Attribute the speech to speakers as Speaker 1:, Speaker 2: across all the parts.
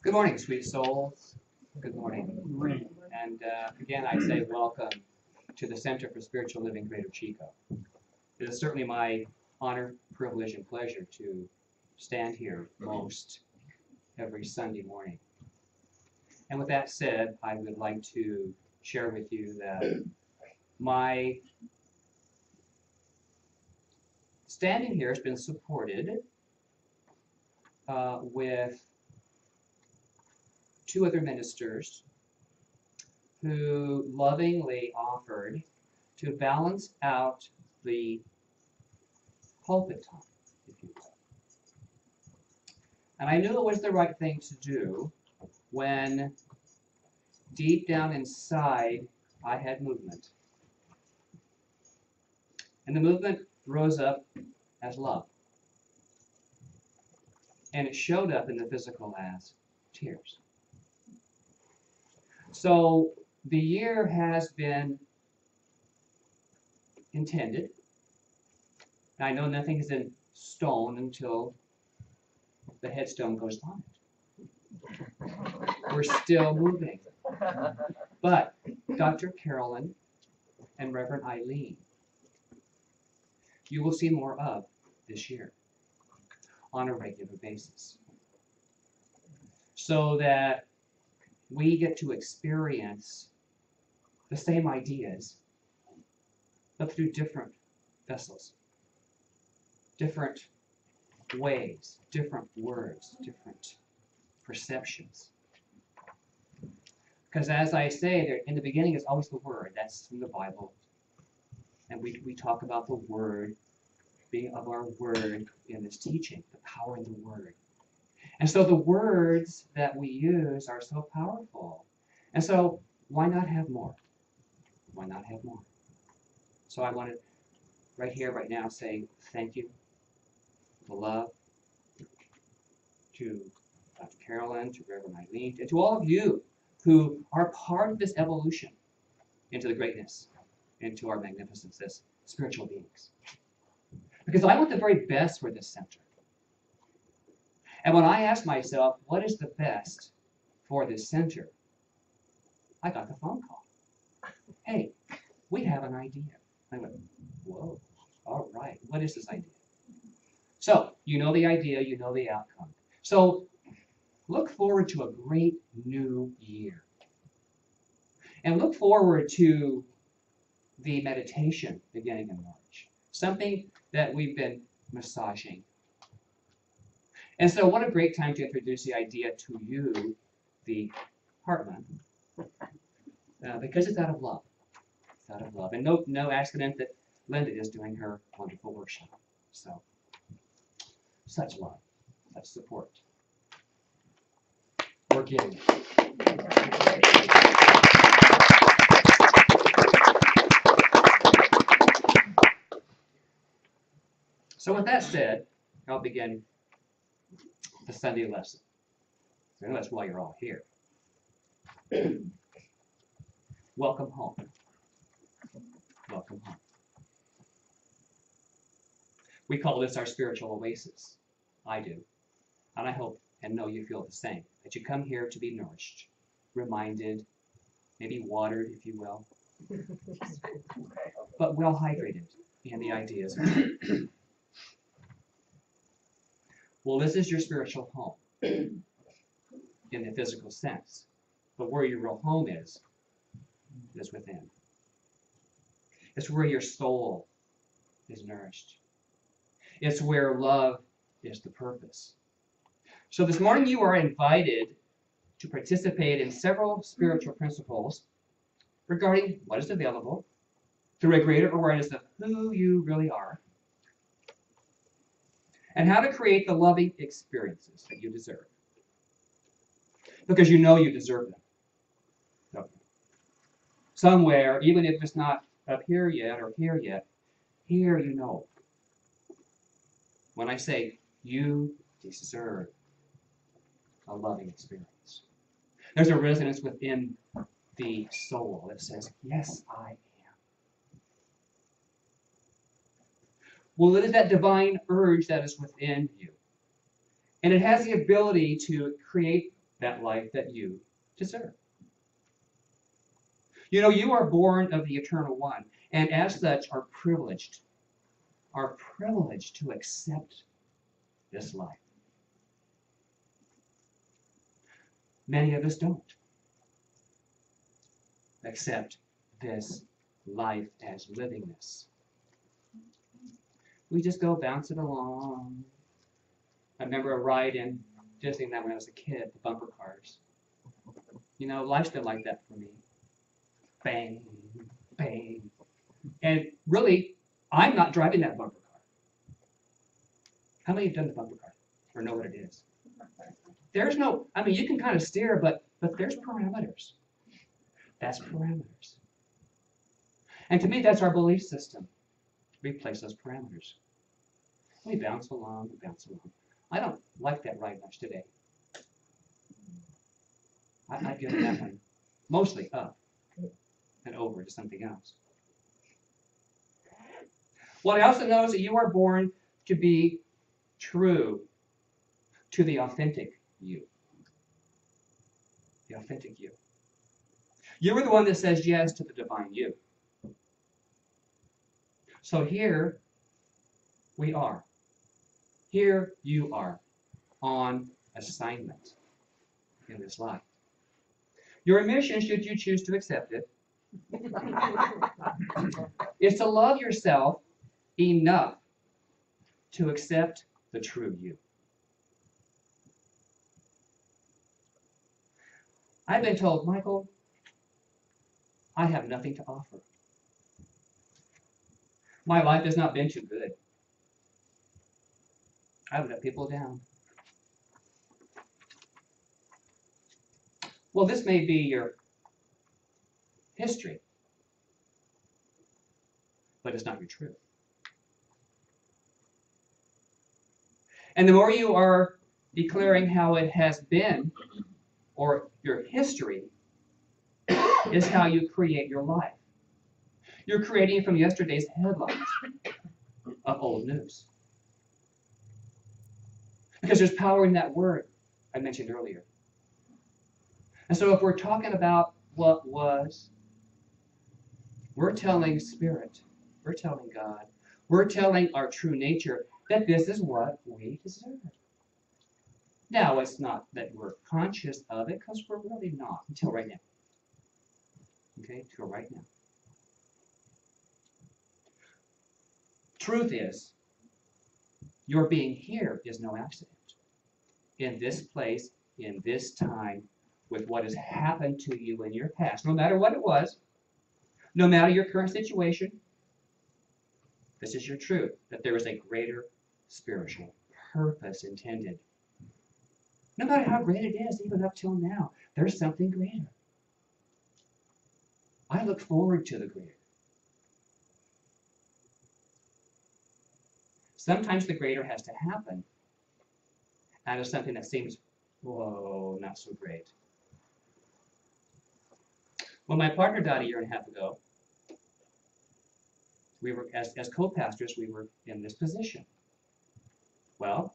Speaker 1: Good morning, sweet souls. Good morning. And again, I say welcome to the Center for Spiritual Living, Greater Chico. It is certainly my honor, privilege, and pleasure to stand here most every Sunday morning. And with that said, I would like to share with you that my standing here has been supported with two other ministers who lovingly offered to balance out the pulpit time, if you will. And I knew it was the right thing to do when deep down inside I had movement. And the movement rose up as love. And it showed up in the physical as tears. So the year has been intended. I know nothing is in stone until the headstone goes on it. We're still moving. But Dr. Carolyn and Reverend Eileen, you will see more of this year on a regular basis. So that we get to experience the same ideas, but through different vessels, different ways, different words, different perceptions. Because as I say, there, in the beginning is always the Word. That's from the Bible. And we talk about the Word, being of our Word in this teaching, the power in the Word. And so the words that we use are so powerful. And so why not have more? Why not have more? So I want to, right here, right now, say thank you, the love, to Dr. Carolyn, to Reverend Eileen, and to all of you who are part of this evolution into the greatness, into our magnificence as spiritual beings. Because I want the very best for this center. And when I asked myself, what is the best for this center? I got the phone call. Hey, we have an idea. I went, whoa, all right, what is this idea? So, you know the idea, you know the outcome. So, look forward to a great new year. And look forward to the meditation beginning in March. Something that we've been massaging. And so what a great time to introduce the idea to you, the Heartland, because it's out of love. It's out of love. And no accident that Linda is doing her wonderful workshop. So, such love, such support. We're getting it. So with that said, I'll begin the Sunday lesson. I know that's why you're all here. Welcome home. Welcome home. We call this our spiritual oasis. I do. And I hope and know you feel the same. That you come here to be nourished, reminded, maybe watered, if you will, but well hydrated in the ideas. Well, this is your spiritual home in the physical sense. But where your real home is within. It's where your soul is nourished. It's where love is the purpose. So this morning you are invited to participate in several spiritual principles regarding what is available through a greater awareness of who you really are and how to create the loving experiences that you deserve. Because you know you deserve them. So, somewhere, even if it's not up here yet or here yet, here you know. When I say you deserve a loving experience, there's a resonance within the soul that says, yes, I am. Well, it is that divine urge that is within you. And it has the ability to create that life that you deserve. You know, you are born of the Eternal One, and as such are privileged to accept this life. Many of us don't accept this life as livingness. We just go bouncing along. I remember a ride in Disneyland when I was a kid, the bumper cars. You know, life's been like that for me. Bang, bang. And really, I'm not driving that bumper car. How many have done the bumper car or know what it is? There's no, I mean, you can kind of steer, but there's parameters. That's parameters. And to me, that's our belief system. We place those parameters. We bounce along, we bounce along. I don't like that ride much today. I'd give that one mostly up and over to something else. Well, I also know that you are born to be true to the authentic you. The authentic you. You are the one that says yes to the divine you. So here we are. Here you are on assignment in this life. Your mission, should you choose to accept it, is to love yourself enough to accept the true you. I've been told, Michael, I have nothing to offer. My life has not been too good. I've let people down. Well, this may be your history, but it's not your truth. And the more you are declaring how it has been, or your history, is how you create your life. You're creating from yesterday's headlines of old news. Because there's power in that word I mentioned earlier. And so if we're talking about what was, we're telling Spirit, we're telling God, we're telling our true nature that this is what we deserve. Now, it's not that we're conscious of it, because we're really not until right now. Okay, until right now. Truth is, your being here is no accident. In this place, in this time, with what has happened to you in your past, no matter what it was, no matter your current situation, this is your truth, that there is a greater spiritual purpose intended. No matter how great it is, even up till now, there's something greater. I look forward to the greater. Sometimes the greater has to happen out of something that seems, whoa, not so great. When my partner died a year and a half ago, we were, as co-pastors, we were in this position. Well,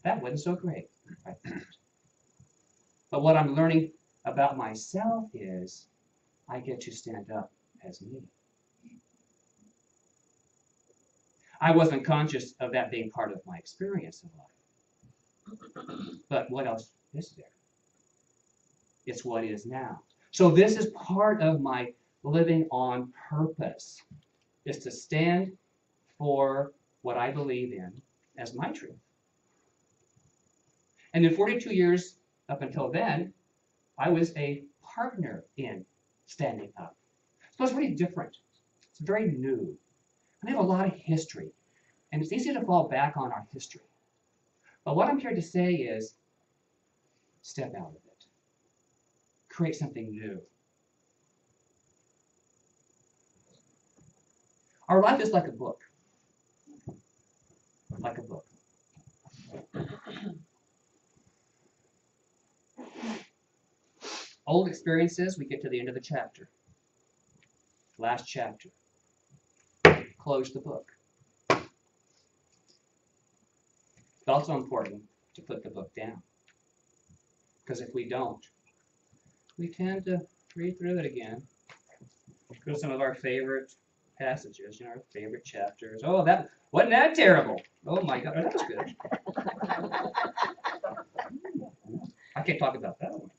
Speaker 1: that wasn't so great, I thought. But what I'm learning about myself is I get to stand up as me. I wasn't conscious of that being part of my experience in life. But what else is there? It's what is now. So this is part of my living on purpose, is to stand for what I believe in as my truth. And in 42 years up until then, I was a partner in standing up. So it's really different. It's very new. And we have a lot of history. And it's easy to fall back on our history. But what I'm here to say is, step out of it. Create something new. Our life is like a book. Like a book. Old experiences, we get to the end of the chapter. Last chapter. Close the book. It's also important to put the book down. Because if we don't, we tend to read through it again. Go to some of our favorite passages, our favorite chapters. Oh, that wasn't that terrible. Oh my God, that was good. I can't talk about that one.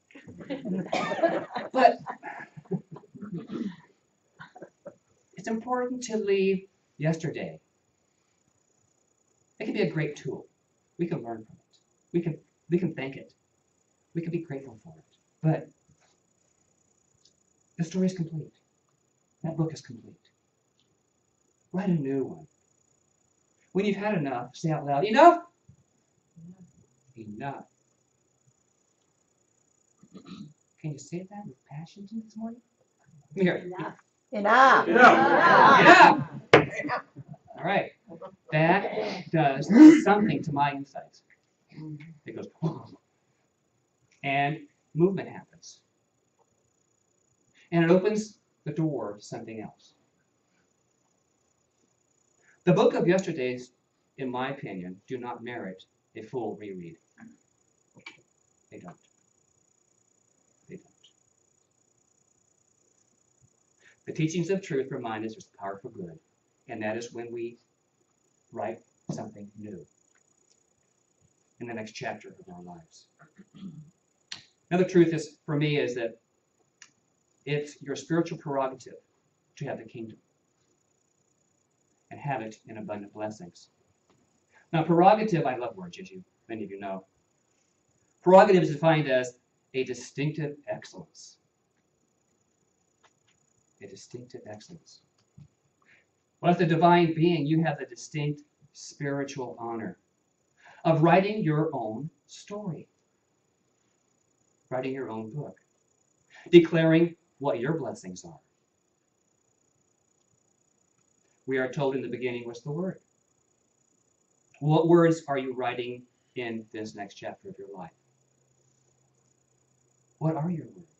Speaker 1: But it's important to leave yesterday. It can be a great tool. We can learn from it. We can thank it. We can be grateful for it. But the story is complete. That book is complete. Write a new one. When you've had enough, say out loud, enough? Enough. Can you say that with passion this morning? Here.
Speaker 2: Enough.
Speaker 3: Enough.
Speaker 1: Enough. All right. That does something to my insides. It goes, and movement happens. And it opens the door to something else. The book of yesterdays, in my opinion, do not merit a full reread. They don't. They don't. The teachings of truth remind us there's power for good, and that is when we write something new in the next chapter of our lives. Another truth is, for me, is that it's your spiritual prerogative to have the kingdom and have it in abundant blessings. Now, prerogative, I love words, as many of you know. Prerogative is defined as a distinctive excellence. A distinctive excellence. Well, as the divine being, you have the distinct spiritual honor of writing your own story, writing your own book, declaring what your blessings are. We are told in the beginning was the Word. What words are you writing in this next chapter of your life? What are your words?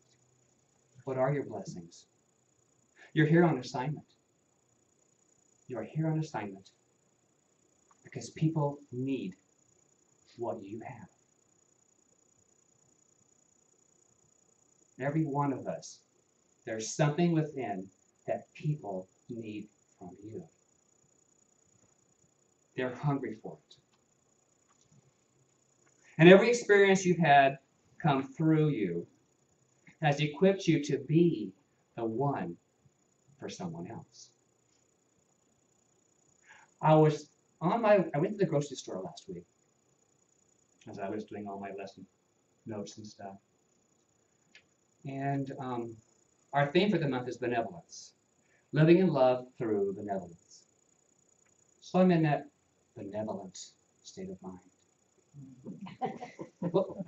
Speaker 1: What are your blessings? You're here on assignment. You are here on assignment because people need what you have. Every one of us, there's something within that people need from you. They're hungry for it. And every experience you've had come through you has equipped you to be the one for someone else. I went to the grocery store last week as I was doing all my lesson notes and stuff. And our theme for the month is benevolence. Living in love through benevolence. So I'm in that benevolent state of mind. Whoop,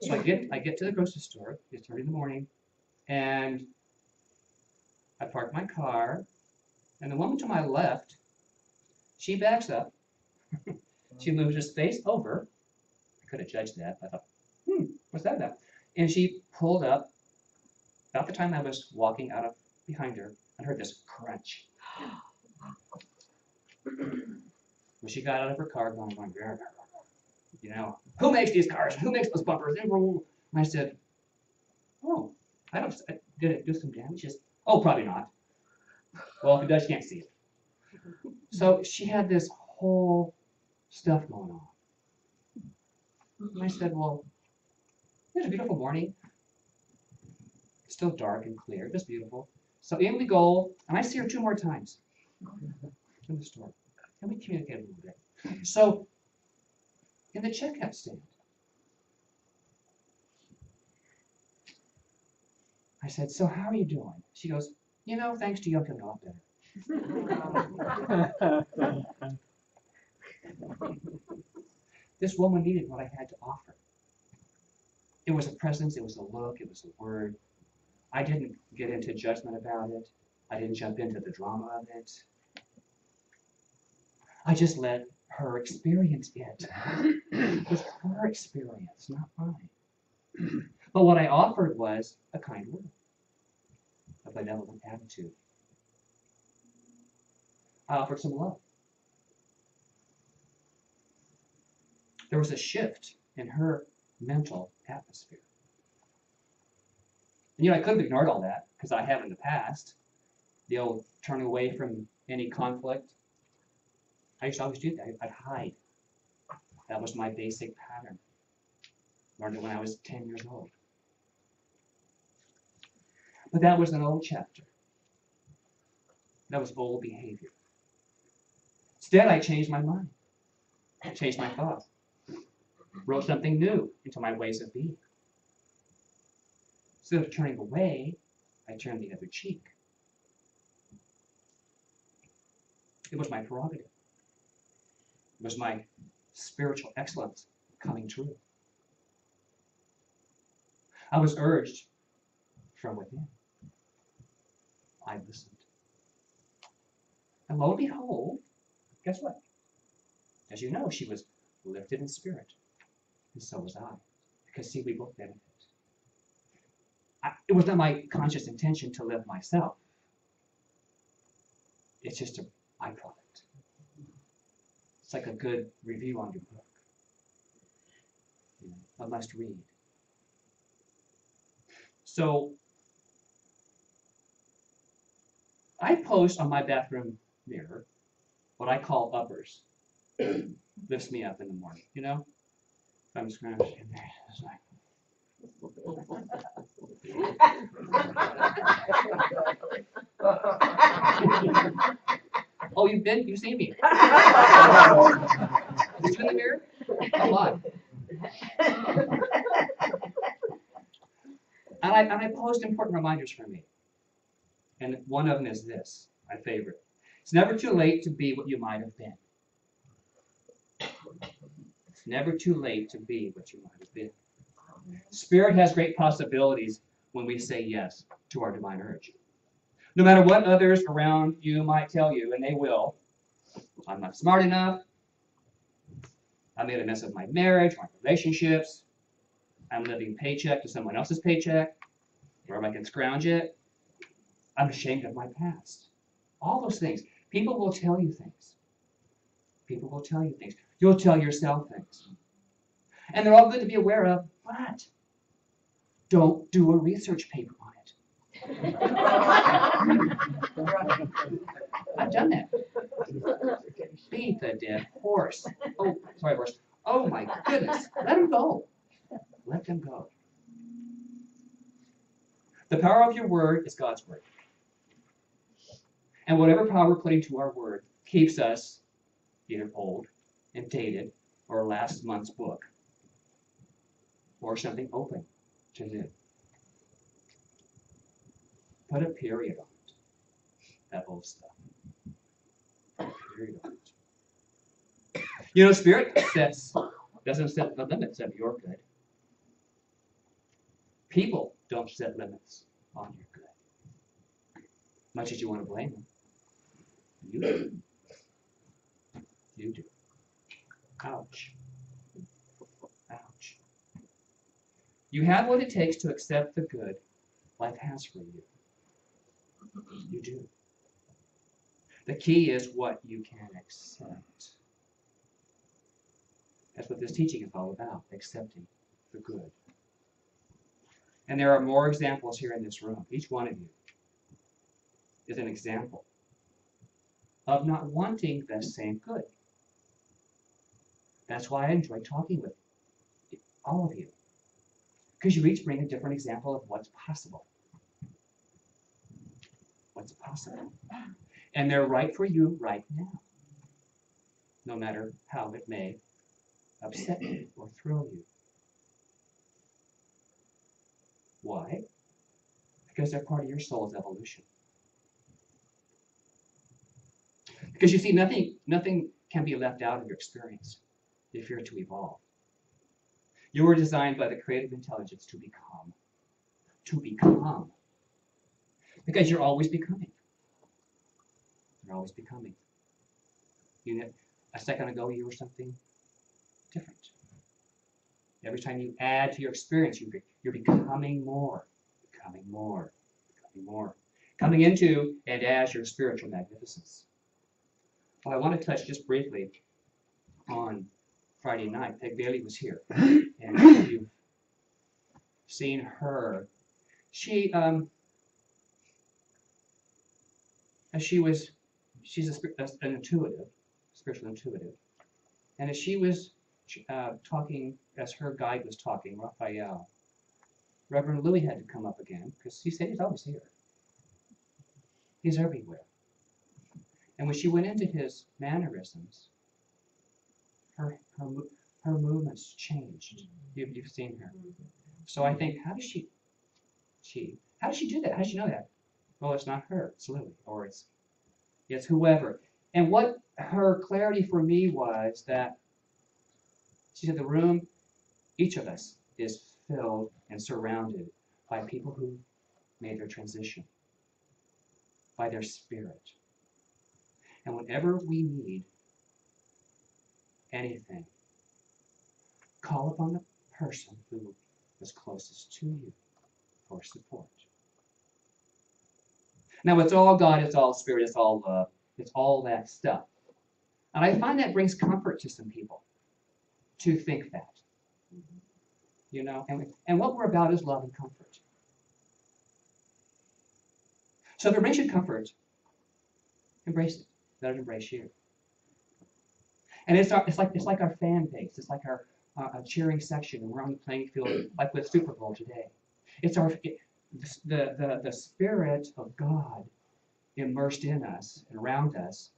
Speaker 1: so I get to the grocery store, it's early in the morning, and I park my car, and the woman to my left, she backs up. She moves her space over. I could have judged that. I thought, what's that about? And she pulled up about the time I was walking out of behind her and heard this crunch. When she got out of her car, going, who makes these cars? Who makes those bumpers? And I said, did it do some damage? She says, oh, probably not. Well, if it does, you can't see it. So she had this whole stuff going on. And I said, well, it's a beautiful morning. It's still dark and clear, just beautiful. So in we go, and I see her 2 more times in the store. And we communicate a little bit. So in the checkout stand, I said, so how are you doing? She goes, thanks to you, I'm feeling a lot better. This woman needed what I had to offer. It was a presence, it was a look, it was a word. I didn't get into judgment about it. I didn't jump into the drama of it. I just let her experience it. It was her experience, not mine. But what I offered was a kind word, a benevolent attitude. I offered some love. There was a shift in her mental atmosphere. And I could have ignored all that, because I have in the past. The old turning away from any conflict. I used to always do that. I'd hide. That was my basic pattern. Learned it when I was 10 years old. But that was an old chapter. That was old behavior. Instead, I changed my mind. I changed my thoughts. Wrote something new into my ways of being. Instead of turning away, I turned the other cheek. It was my prerogative. It was my spiritual excellence coming true. I was urged from within. I listened. And lo and behold, guess what? As you know, she was lifted in spirit. And so was I. Because, see, we both benefit. It was not my conscious intention to live myself. It's just a byproduct. It's like a good review on your book. A must read. So, I post on my bathroom mirror what I call uppers. Lifts me up in the morning, If I'm scratching in there, it's like... Oh, you've seen me. Is you in the mirror? Come on. And I post important reminders for me. And one of them is this, my favorite. It's never too late to be what you might have been. It's never too late to be what you might have been. Spirit has great possibilities when we say yes to our divine urge. No matter what others around you might tell you, and they will, I'm not smart enough, I made a mess of my marriage, my relationships, I'm living paycheck to someone else's paycheck, wherever I can scrounge it, I'm ashamed of my past. All those things. People will tell you things. People will tell you things. You'll tell yourself things. And they're all good to be aware of, but don't do a research paper on it. I've done that. Beat the dead horse. Oh, sorry, horse. Oh my goodness. Let them go. Let them go. The power of your word is God's word. And whatever power we're putting to our word keeps us either old and dated, or last month's book, or something open to new. Put a period on it. That old stuff. Put a period on it. Spirit doesn't set the limits of your good. People don't set limits on your good. Much as you want to blame them. You do. You do. Ouch. Ouch. You have what it takes to accept the good life has for you. You do. The key is what you can accept. That's what this teaching is all about, accepting the good. And there are more examples here in this room. Each one of you is an example of not wanting the same good. That's why I enjoy talking with all of you. Because you each bring a different example of what's possible. What's possible. And they're right for you right now. No matter how it may upset you or thrill you. Why? Because they're part of your soul's evolution. Because you see, nothing can be left out of your experience if you're to evolve. You were designed by the creative intelligence to become. To become. Because you're always becoming. You're always becoming. A second ago, you were something different. Every time you add to your experience, you're becoming more. Becoming more. Becoming more. Coming into and as your spiritual magnificence. Well, I want to touch just briefly on Friday night, Peg Bailey was here. And if you've seen her, she's an intuitive, spiritual intuitive. And as she was talking, as her guide was talking, Raphael, Reverend Louis had to come up again because he said he's always here. He's everywhere. And when she went into his mannerisms, her movements changed. You've seen her. So I think, how does she do that? How does she know that? Well, it's not her, it's Louis, or it's whoever. And what her clarity for me was that she said the room, each of us is filled and surrounded by people who made their transition, by their spirit. And whenever we need anything, call upon the person who is closest to you for support. Now, it's all God, it's all spirit, it's all love, it's all that stuff. And I find that brings comfort to some people to think that. You know, and what we're about is love and comfort. So if it brings you comfort, embrace it. Let it embrace you. And it's like our fan base. It's like our cheering section, and we're on the playing field, like with Super Bowl today. It's the Spirit of God immersed in us and around us.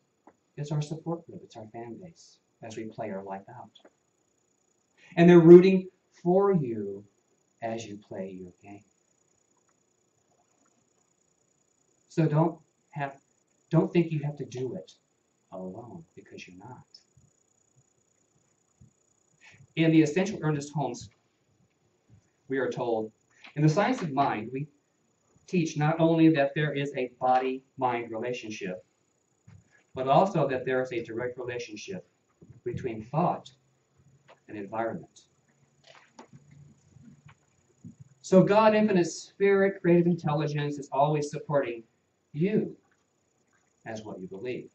Speaker 1: It's our support group. It's our fan base as we play our life out. And they're rooting for you as you play your game. So don't think you have to do it alone, because you're not. In the Essential Ernest Holmes, we are told, in the science of mind, we teach not only that there is a body-mind relationship, but also that there is a direct relationship between thought and environment. So God, infinite spirit, creative intelligence, is always supporting you as what you believe.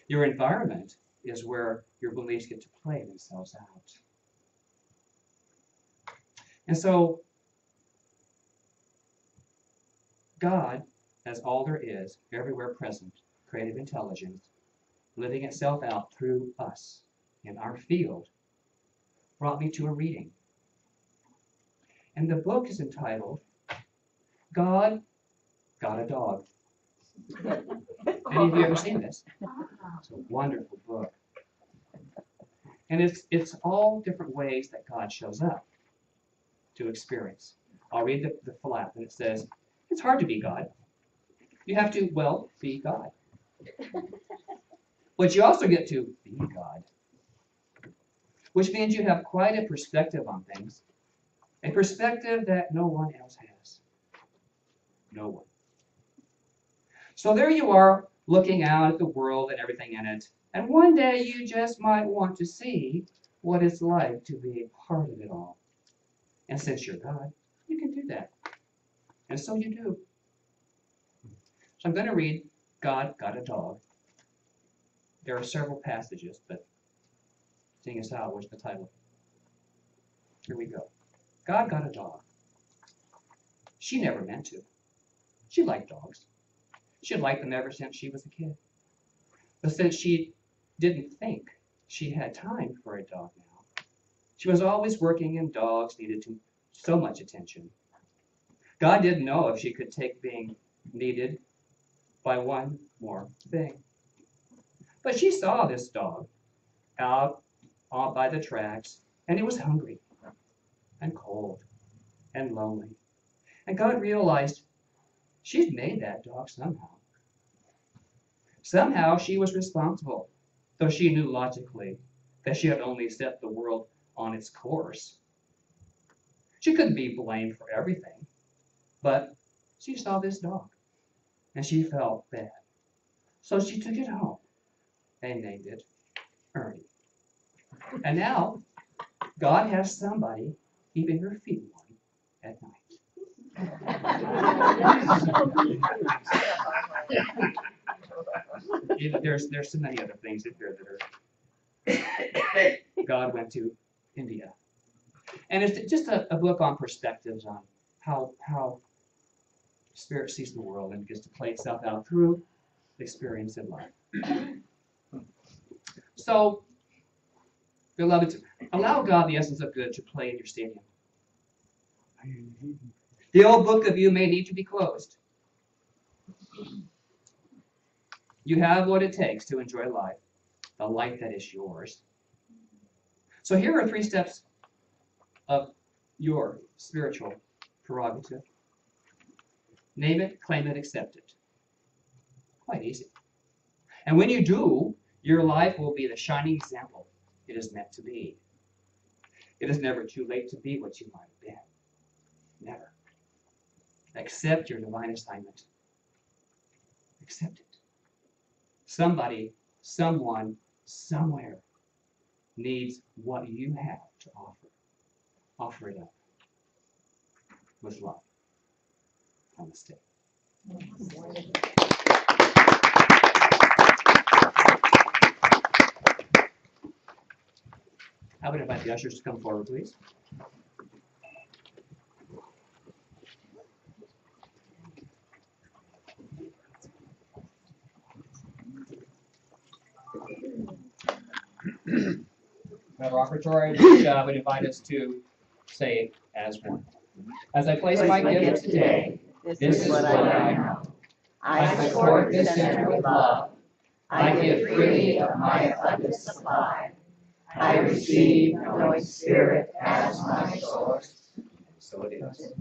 Speaker 1: Your environment is where your beliefs get to play themselves out. And so God, as all there is, everywhere present, creative intelligence, living itself out through us in our field, brought me to a reading. And the book is entitled, God Got a Dog. Any of you ever seen this? It's a wonderful book. And it's all different ways that God shows up to experience. I'll read the flap, and it says, it's hard to be God. You have to, well, be God. But you also get to be God, which means you have quite a perspective on things, a perspective that no one else has. No one. So there you are, looking out at the world and everything in it, and one day you just might want to see what it's like to be a part of it all. And since you're God, you can do that. And so you do. So I'm going to read God Got a Dog. There are several passages, but seeing as how, where's the title? Here we go. God got a dog. She never meant to. She liked dogs. She had liked them ever since she was a kid. But since she didn't think she had time for a dog now, she was always working, and dogs needed so much attention. God didn't know if she could take being needed by one more thing. But she saw this dog out by the tracks, and it was hungry and cold and lonely. And God realized she'd made that dog somehow. Somehow she was responsible, though she knew logically that she had only set the world on its course. She couldn't be blamed for everything, but she saw this dog, and she felt bad. So she took it home and named it Ernie. And now God has somebody keeping her feet warm at night. There's so many other things in here that are God went to India. And it's just a book on perspectives on how Spirit sees the world and gets to play itself out through experience in life. So, beloved, allow God, the essence of good, to play in your stadium. The old book of you may need to be closed. You have what it takes to enjoy life, the life that is yours. So here are 3 steps of your spiritual prerogative. Name it, claim it, accept it. Quite easy. And when you do, your life will be the shining example it is meant to be. It is never too late to be what you might have been. Never. Accept your divine assignment. Accept it. Somebody, someone, somewhere needs what you have to offer. Offer it up. With love. Namaste. I would invite the ushers to come forward, please. Our offertory, which would invite us to say as one. As I place my gift today, this is what I know. I support this center with love. I give freely of my abundant supply. I receive knowing Spirit as my source. So it is.